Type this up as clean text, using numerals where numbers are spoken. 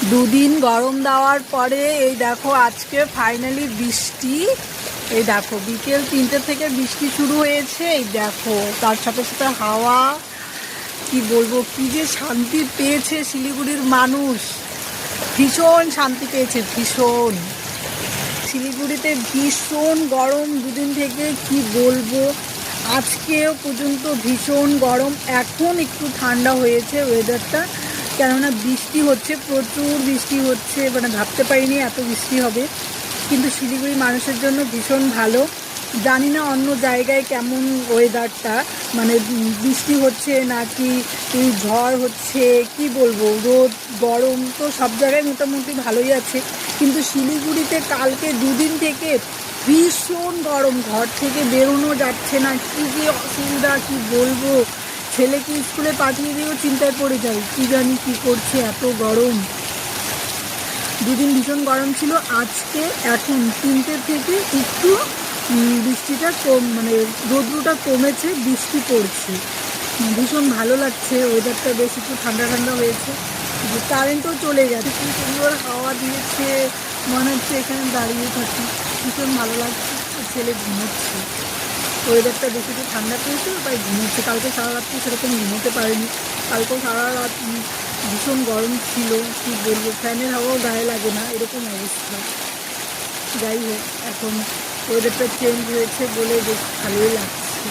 দুদিন গরম দেওয়ার পরে এই দেখো আজকে ফাইনালি বৃষ্টি। এই দেখো বিকেল 3টে থেকে বৃষ্টি শুরু হয়েছে। এই দেখো তার সাথে সাথে হাওয়া, কি বলবো, কি যে শান্তি পেয়েছে শিলিগুড়ির মানুষ, ভীষণ শান্তি পেয়েছে, ভীষণ। শিলিগুড়িতে ভীষণ গরম দুদিন থেকে, কি বলবো, আজকেও পর্যন্ত ভীষণ গরম। এখন একটু ঠান্ডা হয়েছে ওয়েদারটা, কেননা বৃষ্টি হচ্ছে, প্রচুর বৃষ্টি হচ্ছে, মানে ভাবতে পারিনি এত বৃষ্টি হবে। কিন্তু শিলিগুড়ি মানুষের জন্য ভীষণ ভালো। জানি না অন্য জায়গায় কেমন ওয়েদারটা, মানে বৃষ্টি হচ্ছে নাকি ঝড় হচ্ছে, কি বলবো, রোদ গরম তো সব জায়গায় মোটামুটি ভালোই আছে। কিন্তু শিলিগুড়িতে কালকে দুদিন থেকে ভীষণ গরম, ঘর থেকে বেরোনো যাচ্ছে না, কী যে অসুবিধা, কি বলবো। ছেলেকে স্কুলে পাঠিয়ে দিয়েও চিন্তায় পড়ে যাই, কী জানি কী করছে, এত গরম। দুদিন ভীষণ গরম ছিল। আজকে এখন 3টে থেকে একটু বৃষ্টিটা কম, মানে রোদ্রুটা কমেছে, বৃষ্টি পড়ছে, ভীষণ ভালো লাগছে। ওয়েদারটা বেশ একটু ঠান্ডা ঠান্ডা হয়েছে। কারেন্টও চলে গেছে, কি সুন্দর হাওয়া দিয়েছে, মনে হচ্ছে এখানে দাঁড়িয়ে থাকি, ভীষণ ভালো লাগছে। ছেলে ঘুমোচ্ছে, ওয়েদারটা বেশি একটু ঠান্ডা পেয়েছে, তাই ঘুমোচ্ছে। কালকে সারা রাত্রি সেরকম ঘুমোতে পারেনি, কালকেও সারা রাত ভীষণ গরম ছিল, কী বলবো, ফ্যানের হাওয়াও গায়ে লাগে না, এরকম অবস্থা। যাই হোক, এখন ওয়েদারটা চেঞ্জ হয়েছে বলে বেশ ভালোই লাগছে।